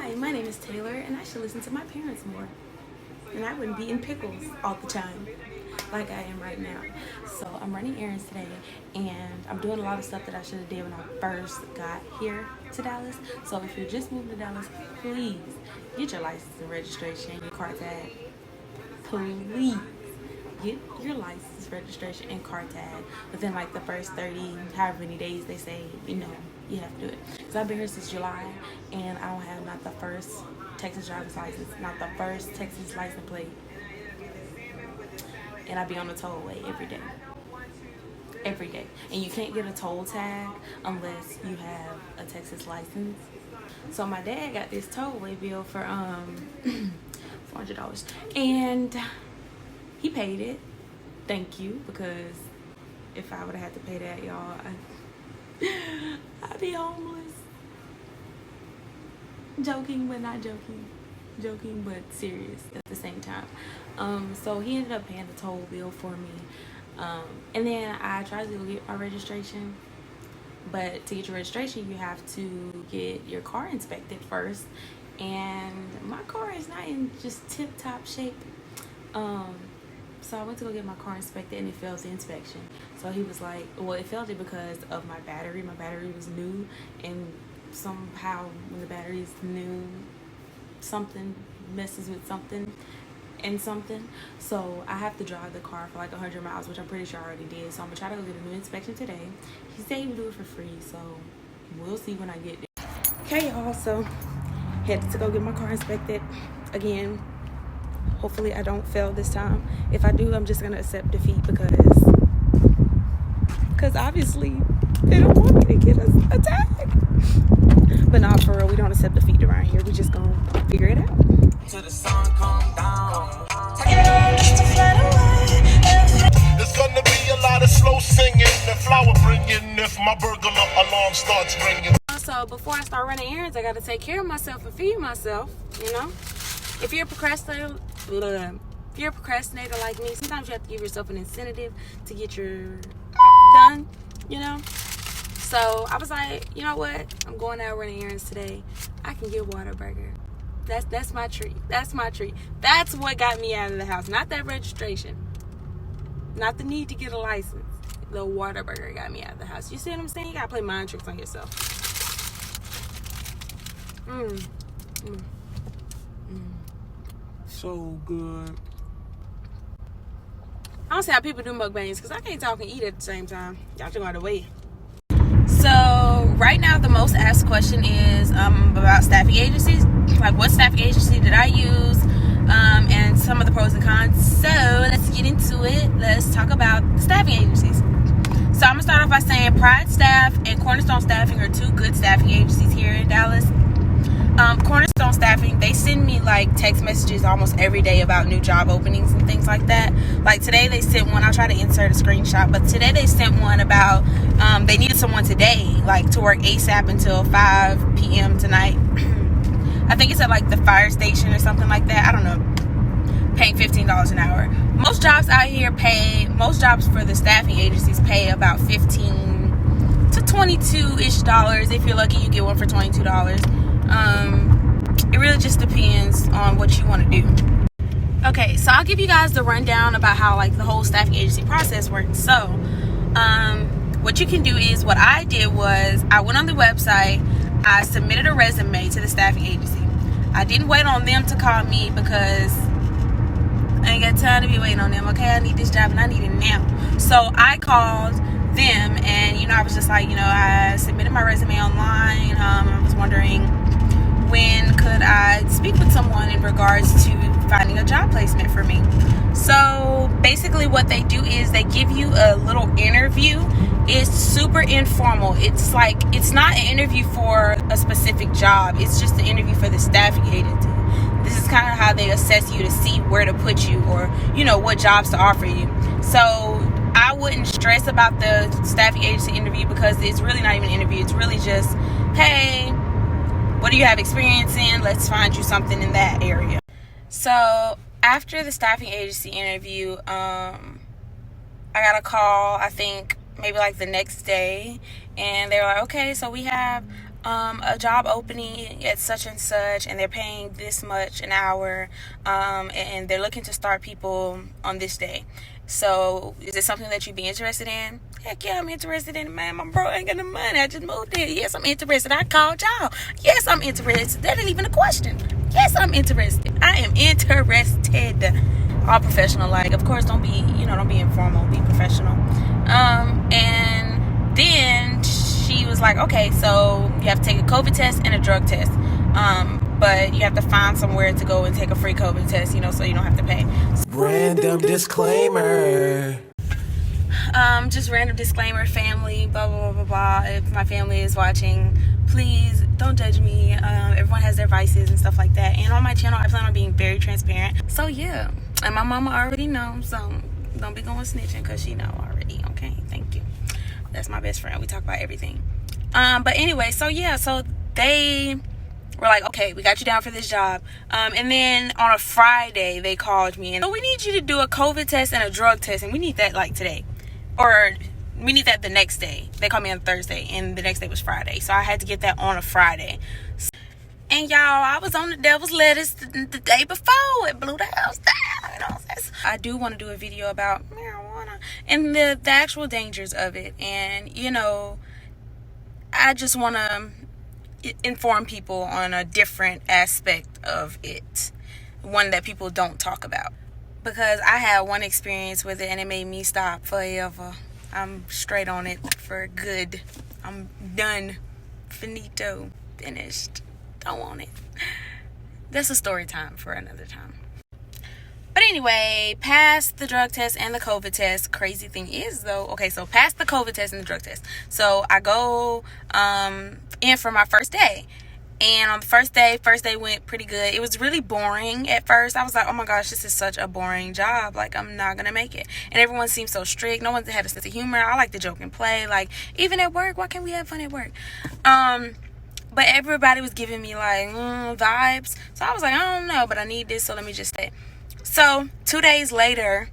Hi, my name is Taylor, and I should listen to my parents more. And I wouldn't be in pickles all the time like I am right now. So I'm running errands today, and I'm doing a lot of stuff that I should have did when I first got here to Dallas. So if you're just moving to Dallas, please get your license and registration, your car tag. Please get your license, registration, and car tag within like the first 30, however many days they say, you have to do it. Because I've been here since July, and I don't have not the first Texas driver's license, not the first Texas license plate. And I be on the tollway every day. Every day. And you can't get a toll tag unless you have a Texas license. So my dad got this tollway bill for $400. And he paid it. Thank you, because if I would have had to pay that, y'all, I'd be homeless. Joking, but not joking. Joking, but serious at the same time. So he ended up paying the toll bill for me. And then I tried to go get my registration. But to get your registration, you have to get your car inspected first. And my car is not in just tip-top shape. So I went to go get my car inspected, and it failed the inspection. So he was like, well, it failed it because of my battery. My battery was new, and somehow when the battery is new, something messes with something and something. So I have to drive the car for like 100 miles, which I'm pretty sure I already did. So I'm gonna try to go get a new inspection today. He said he would do it for free, so we'll see when I get there. Okay, y'all, so headed to go get my car inspected again. Hopefully I don't fail this time. If I do, I'm just gonna accept defeat because obviously they don't want me to get us a tag. But not for real, we don't accept defeat around here. We just gonna figure it out. Till the sun come down. There's gonna be a lot of slow singing and flower bringing if my burglar alarm starts ringing. So before I start running errands, I gotta take care of myself and feed myself, you know? If you're a procrastinator like me, sometimes you have to give yourself an incentive to get your done, you know? So I was like, you know what? I'm going out running errands today. I can get Whataburger. That's my treat. That's my treat. That's what got me out of the house. Not that registration. Not the need to get a license. The Whataburger got me out of the house. You see what I'm saying? You gotta play mind tricks on yourself. So good. I don't see how people do mukbangs because I can't talk and eat at the same time. Y'all just gotta wait. So right now the most asked question is about staffing agencies. Like, what staffing agency did I use? And some of the pros and cons. So let's get into it. Let's talk about staffing agencies. So I'm gonna start off by saying Pride Staff and Cornerstone Staffing are two good staffing agencies here in Dallas. Cornerstone Staffing, they send me like text messages almost every day about new job openings and things like that. Like today they sent one, I'll try to insert a screenshot, but today they sent one about they needed someone today, like to work ASAP until 5 p.m. tonight. I think it's at like the fire station or something like that. I don't know. Paying $15 an hour. Most jobs out here most jobs for the staffing agencies pay about $15 to $22-ish dollars. If you're lucky, you get one for $22. It really just depends on what you want to do. Okay, so I'll give you guys the rundown about how like the whole staffing agency process works. So, what you can do is, what I did was I went on the website, I submitted a resume to the staffing agency. I didn't wait on them to call me because I ain't got time to be waiting on them. Okay, I need this job and I need it now. So I called them, and I was just like, I submitted my resume online. I was wondering when could I speak with someone in regards to finding a job placement for me. So basically what they do is they give you a little interview. It's super informal. It's like, it's not an interview for a specific job. It's just an interview for the staffing agency. This is kind of how they assess you to see where to put you, or what jobs to offer you. So I wouldn't stress about the staffing agency interview because it's really not even an interview. It's really just, hey, what do you have experience in? Let's find you something in that area. So after the staffing agency interview, I got a call, I think maybe like the next day, and they were like, okay, so we have a job opening at such and such, and they're paying this much an hour, and they're looking to start people on this day. So is it something that you'd be interested in? Heck yeah, I'm interested in it, man. My bro ain't got the money. I just moved here. Yes, I'm interested. I called y'all. Yes, I'm interested. That ain't even a question. Yes, I'm interested. I am interested. All professional, like, of course, don't be informal, be professional. And then she was like, okay, so you have to take a COVID test and a drug test. But you have to find somewhere to go and take a free COVID test, so you don't have to pay. Random disclaimer. Just random disclaimer, family, blah, blah, blah, blah, blah. If my family is watching, please don't judge me. Everyone has their vices and stuff like that. And on my channel, I plan on being very transparent. So, yeah. And my mama already knows, so don't be going snitching because she know already, okay? Thank you. That's my best friend. We talk about everything. But anyway, so, yeah. So, they were like, okay, we got you down for this job. And then on a Friday, they called me. And we need you to do a COVID test and a drug test. And we need that, like, today. Or we need that the next day. They called me on Thursday, and the next day was Friday. So I had to get that on a Friday. And y'all, I was on the devil's lettuce the day before. It blew the house down. I do want to do a video about marijuana and the actual dangers of it. And, I just want to inform people on a different aspect of it. One that people don't talk about. Because I had one experience with it and it made me stop forever. I'm straight on it for good. I'm done. Finito. Finished. Don't want it. That's a story time for another time. But anyway, past the drug test and the COVID test. Crazy thing is though, okay, so past the COVID test and the drug test. So I go in for my first day. And on the first day went pretty good. It was really boring at first. I was like, oh my gosh, this is such a boring job. Like, I'm not going to make it. And everyone seemed so strict. No one had a sense of humor. I like to joke and play. Like, even at work, why can't we have fun at work? But everybody was giving me, like, vibes. So I was like, I don't know, but I need this, so let me just stay. So, 2 days later,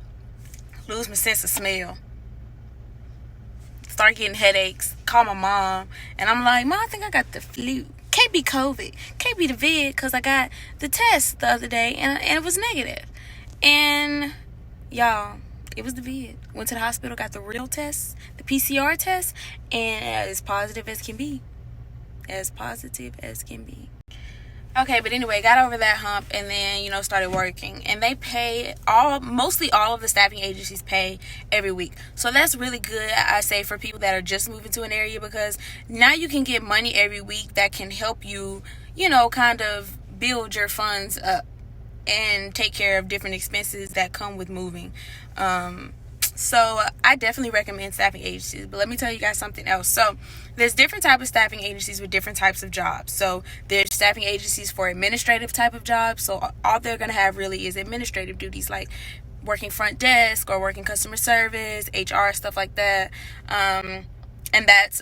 lose my sense of smell. Start getting headaches. Call my mom. And I'm like, Mom, I think I got the flu. Can't be COVID. Can't be the vid because I got the test the other day and it was negative. And y'all, it was the vid. Went to the hospital, got the real test, the PCR test, and as positive as can be. As positive as can be. Okay, but anyway, got over that hump and then, started working. And they pay mostly all of the staffing agencies pay every week. So that's really good, I say, for people that are just moving to an area because now you can get money every week that can help you, kind of build your funds up and take care of different expenses that come with moving. So I definitely recommend staffing agencies. But let me tell you guys something else. So there's different types of staffing agencies with different types of jobs. So there's staffing agencies for administrative type of jobs. So all they're going to have really is administrative duties like working front desk or working customer service, HR, stuff like that. And that's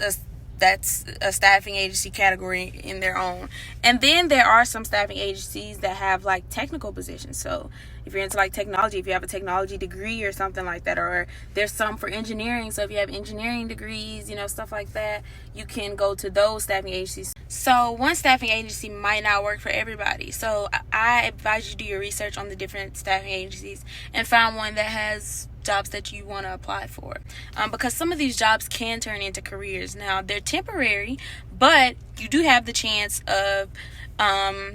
a staffing agency category in their own. And then there are some staffing agencies that have like technical positions. So if you're into like technology, if you have a technology degree or something like that, or there's some for engineering. So if you have engineering degrees, stuff like that, you can go to those staffing agencies. So one staffing agency might not work for everybody. So I advise you do your research on the different staffing agencies and find one that has jobs that you want to apply for, because some of these jobs can turn into careers. Now they're temporary, but you do have the chance of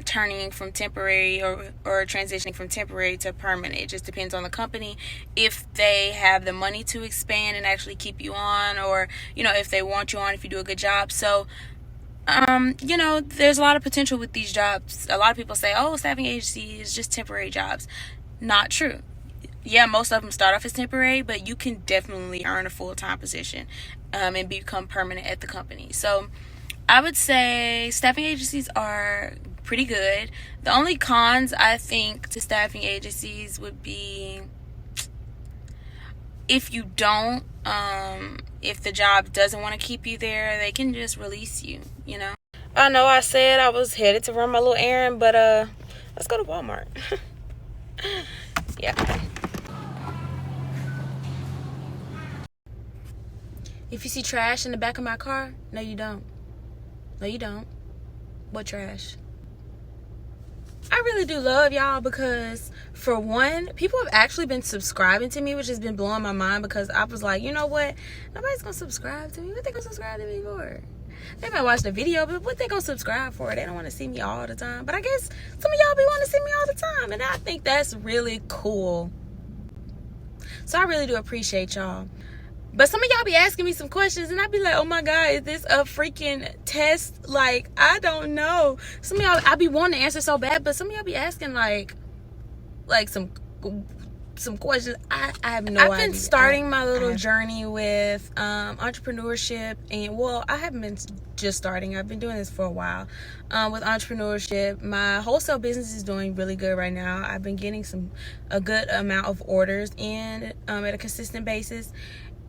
turning from temporary or transitioning from temporary to permanent. It just depends on the company, if they have the money to expand and actually keep you on, or if they want you on if you do a good job. So there's a lot of potential with these jobs. A lot of people say, oh, staffing agency is just temporary jobs. Not true. Yeah, most of them start off as temporary, but you can definitely earn a full-time position and become permanent at the company. So I would say staffing agencies are pretty good. The only cons, I think, to staffing agencies would be if you don't, if the job doesn't want to keep you there, they can just release you, I know I said I was headed to run my little errand, but let's go to Walmart. Yeah. If you see trash in the back of my car, no, you don't. No, you don't. What trash? I really do love y'all because, for one, people have actually been subscribing to me, which has been blowing my mind because I was like, you know what? Nobody's going to subscribe to me. What they going to subscribe to me for? They might watch the video, but what they going to subscribe for? They don't want to see me all the time. But I guess some of y'all be wanting to see me all the time, and I think that's really cool. So I really do appreciate y'all. But some of y'all be asking me some questions, and I be like, oh my God, is this a freaking test? Like, I don't know. Some of y'all, I be wanting to answer so bad, but some of y'all be asking like some questions. I have no idea. I've been starting my little journey with entrepreneurship, and well, I haven't been just starting. I've been doing this for a while with entrepreneurship. My wholesale business is doing really good right now. I've been getting a good amount of orders in at a consistent basis.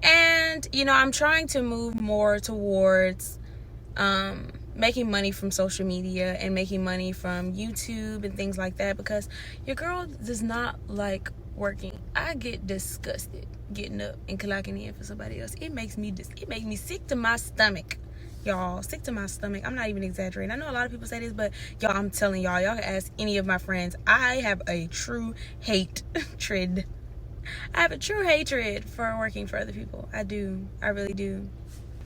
And, you know, I'm trying to move more towards making money from social media and making money from YouTube and things like that, because your girl does not like working. I get disgusted getting up and clocking in for somebody else. It makes me sick to my stomach, y'all. Sick to my stomach. I'm not even exaggerating. I know a lot of people say this, but y'all, I'm telling y'all can ask any of my friends. I have a true hatred. I have a true hatred for working for other people. I do. I really do.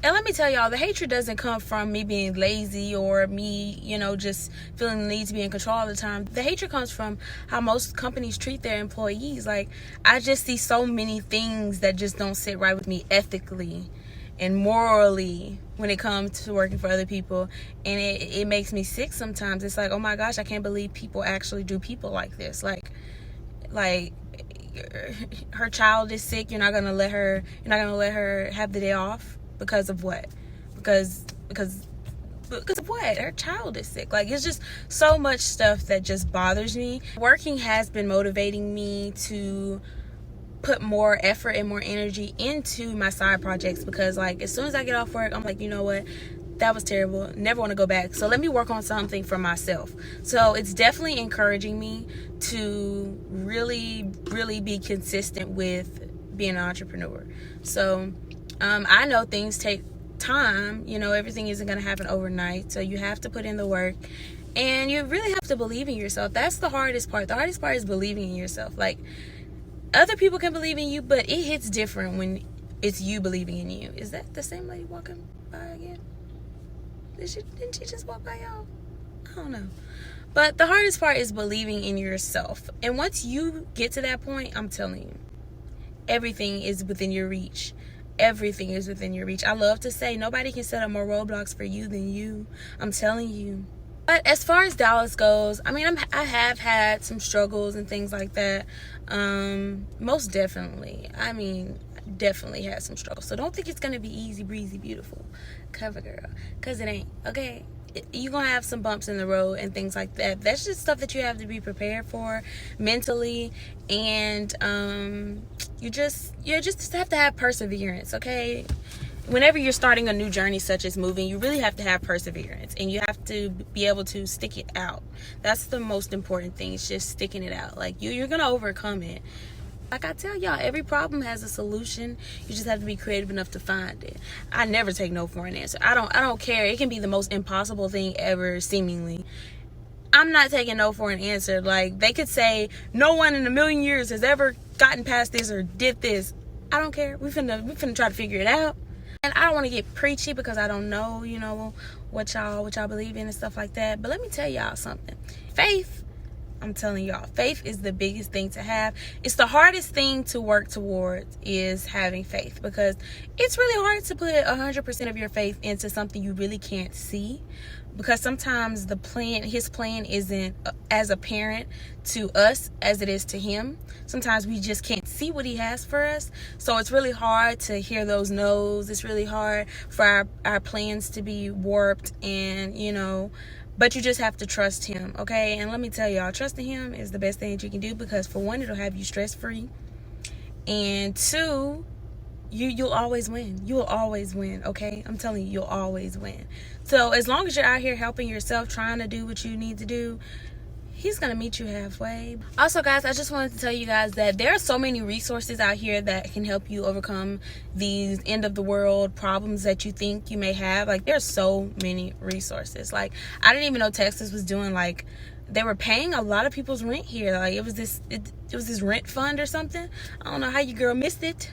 And let me tell y'all, the hatred doesn't come from me being lazy or me, you know, just feeling the need to be in control all the time. The hatred comes from how most companies treat their employees. Like, I just see so many things that just don't sit right with me ethically and morally when it comes to working for other people. And it makes me sick sometimes. It's like, oh my gosh, I can't believe people actually do people like this. Like her child is sick, you're not gonna let her have the day off because of what? Because of what? Her child is sick. Like, it's just so much stuff that just bothers me. Working has been motivating me to put more effort and more energy into my side projects, because like as soon as I get off work, I'm like, you know what? That was terrible. Never want to go back. So let me work on something for myself. So it's definitely encouraging me to really, really be consistent with being an entrepreneur. So I know things take time. You know, everything isn't going to happen overnight. So you have to put in the work. And you really have to believe in yourself. That's the hardest part. The hardest part is believing in yourself. Like, other people can believe in you, but it hits different when it's you believing in you. Is that the same lady walking by again? Didn't she just walk by y'all? I don't know. But the hardest part is believing in yourself. And once you get to that point, I'm telling you, everything is within your reach. Everything is within your reach. I love to say nobody can set up more roadblocks for you than you. I'm telling you. But as far as Dallas goes, I mean, I have had some struggles and things like that. Most definitely. I mean, definitely had some struggles. So don't think it's going to be easy, breezy, beautiful. Cover girl. Because it ain't. Okay? You're going to have some bumps in the road and things like that. That's just stuff that you have to be prepared for mentally. And you just have to have perseverance, okay? Whenever you're starting a new journey such as moving, you really have to have perseverance, and you have to be able to stick it out. That's the most important thing. It's just sticking it out. Like, you're going to overcome it. Like I tell y'all, every problem has a solution. You just have to be creative enough to find it. I never take no for an answer. I don't care. It can be the most impossible thing ever, seemingly. I'm not taking no for an answer. Like, they could say no one in a million years has ever gotten past this or did this. I don't care. We finna try to figure it out. And I don't want to get preachy because I don't know, you know, what y'all believe in and stuff like that. But let me tell y'all something. Faith, I'm telling y'all, faith is the biggest thing to have. It's the hardest thing to work towards, is having faith, because it's really hard to put 100% of your faith into something you really can't see. Because sometimes his plan isn't as apparent to us as it is to him. Sometimes we just can't see what he has for us. So it's really hard to hear those no's. It's really hard for our plans to be warped, and, you know, but you just have to trust him, okay? And let me tell y'all, trusting him is the best thing that you can do, because for one, it'll have you stress-free. And two, you'll always win. You'll always win, okay? I'm telling you, you'll always win. So as long as you're out here helping yourself, trying to do what you need to do, he's gonna meet you halfway. Also, guys, I just wanted to tell you guys that there are so many resources out here that can help you overcome these end of the world problems that you think you may have. Like, there's so many resources. Like, I didn't even know Texas was doing, like, they were paying a lot of people's rent here. Like, it was this rent fund or something. I don't know how your girl missed it,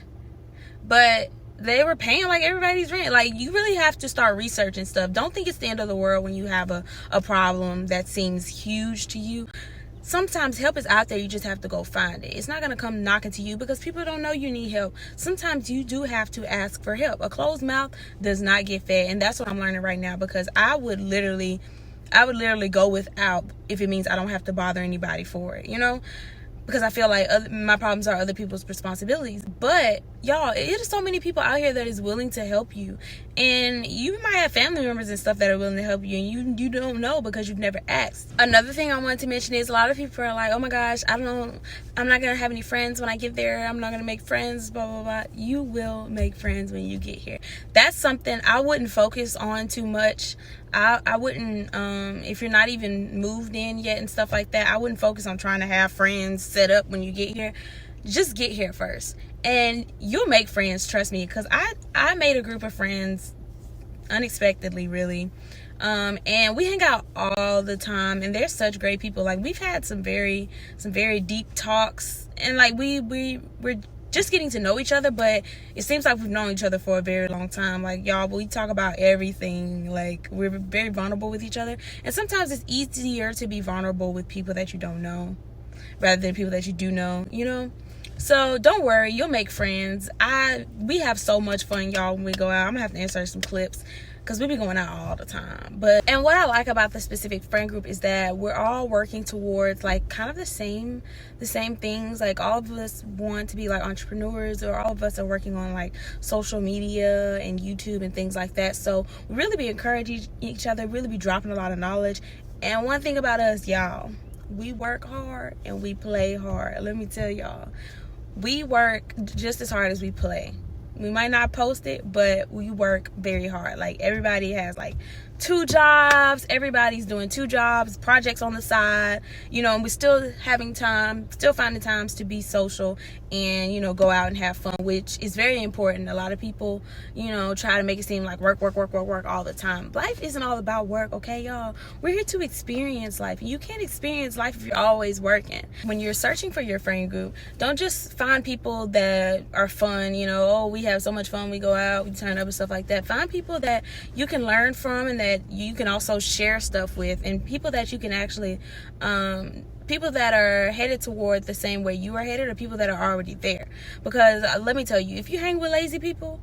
but they were paying like everybody's rent. Like, you really have to start researching stuff. Don't think it's the end of the world when you have a problem that seems huge to you. Sometimes help is out there. You just have to go find it. It's not going to come knocking to you because people don't know you need help. Sometimes you do have to ask for help. A closed mouth does not get fed. And that's what I'm learning right now, because I would literally go without if it means I don't have to bother anybody for it, you know? Because I feel like my problems are other people's responsibilities. But y'all, it is so many people out here that is willing to help you, and you might have family members and stuff that are willing to help you, and you don't know because you've never asked. Another thing I wanted to mention is a lot of people are like, oh my gosh, I don't know, I'm not gonna have any friends when I get there, I'm not gonna make friends, blah blah blah. You will make friends when you get here. That's something I wouldn't focus on too much. I wouldn't, if you're not even moved in yet and stuff like that, I wouldn't focus on trying to have friends set up when you get here. Just get here first, and you'll make friends, trust me, because I made a group of friends unexpectedly, really. And we hang out all the time, and they're such great people. Like, we've had some very deep talks, and like we're just getting to know each other, but it seems like we've known each other for a very long time. Like, y'all, we talk about everything. Like, we're very vulnerable with each other, and sometimes it's easier to be vulnerable with people that you don't know rather than people that you do know, you know? So don't worry, you'll make friends. We have so much fun, y'all, when we go out. I'm gonna have to insert some clips because we be going out all the time. And what I like about the specific friend group is that we're all working towards like kind of the same things. Like, all of us want to be like entrepreneurs, or all of us are working on like social media and YouTube and things like that. So we really be encouraging each other, really be dropping a lot of knowledge. And one thing about us, y'all, we work hard and we play hard. Let me tell y'all, we work just as hard as we play. We might not post it, but we work very hard. Like, everybody has like 2 jobs. Everybody's doing 2 jobs, projects on the side, you know, and we're still finding times to be social and, you know, go out and have fun, which is very important. A lot of people, you know, try to make it seem like work all the time. Life isn't all about work, okay, y'all? We're here to experience life. You can't experience life if you're always working. When you're searching for your friend group, don't just find people that are fun, you know, oh, we have so much fun, we go out, we turn up and stuff like that. Find people that you can learn from and that you can also share stuff with, and people that you can actually people that are headed toward the same way you are headed, or people that are already there. Because let me tell you, if you hang with lazy people,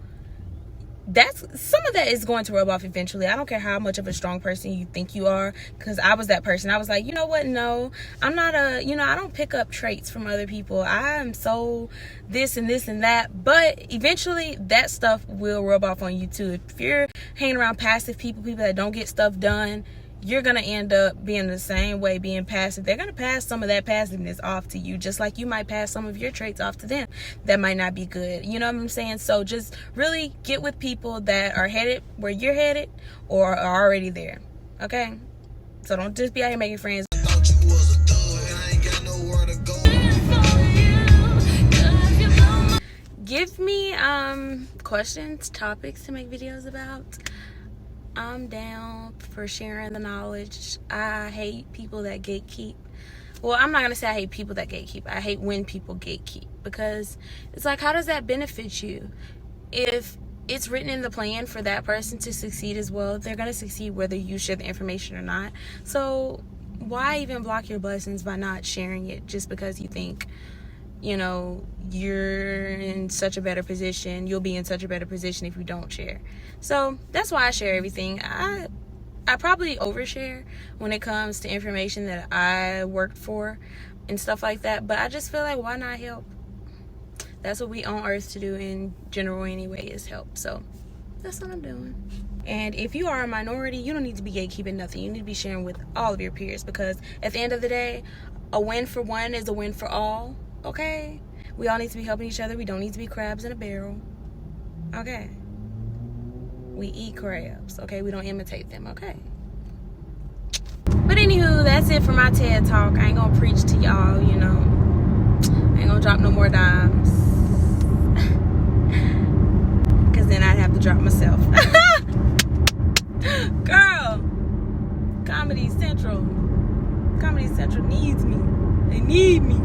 some of that is going to rub off eventually. I don't care how much of a strong person you think you are, because I was that person. I was like, you know what, no, I'm not I don't pick up traits from other people. I'm so this and this and that. But eventually that stuff will rub off on you too. If you're hanging around passive people that don't get stuff done, you're going to end up being the same way, being passive. They're going to pass some of that passiveness off to you, just like you might pass some of your traits off to them that might not be good. You know what I'm saying? So just really get with people that are headed where you're headed or are already there. Okay? So don't just be out here making friends. Give me questions, topics to make videos about. I'm down for sharing the knowledge. I hate people that gatekeep. Well, I'm not going to say I hate people that gatekeep. I hate when people gatekeep, because it's like, how does that benefit you? If it's written in the plan for that person to succeed as well, they're going to succeed whether you share the information or not. So why even block your blessings by not sharing it just because you think, you know, you're in such a better position, you'll be in such a better position if you don't share. So that's why I share everything. I probably overshare when it comes to information that I worked for and stuff like that, but I just feel like, why not help? That's what we on earth to do in general anyway, is help. So that's what I'm doing. And if you are a minority, you don't need to be gatekeeping nothing. You need to be sharing with all of your peers, because at the end of the day, a win for one is a win for all. Okay? We all need to be helping each other. We don't need to be crabs in a barrel. Okay? We eat crabs. Okay? We don't imitate them. Okay? But anywho, that's it for my TED Talk. I ain't gonna preach to y'all, you know. I ain't gonna drop no more dimes. Because then I'd have to drop myself. Girl, Comedy Central needs me. They need me.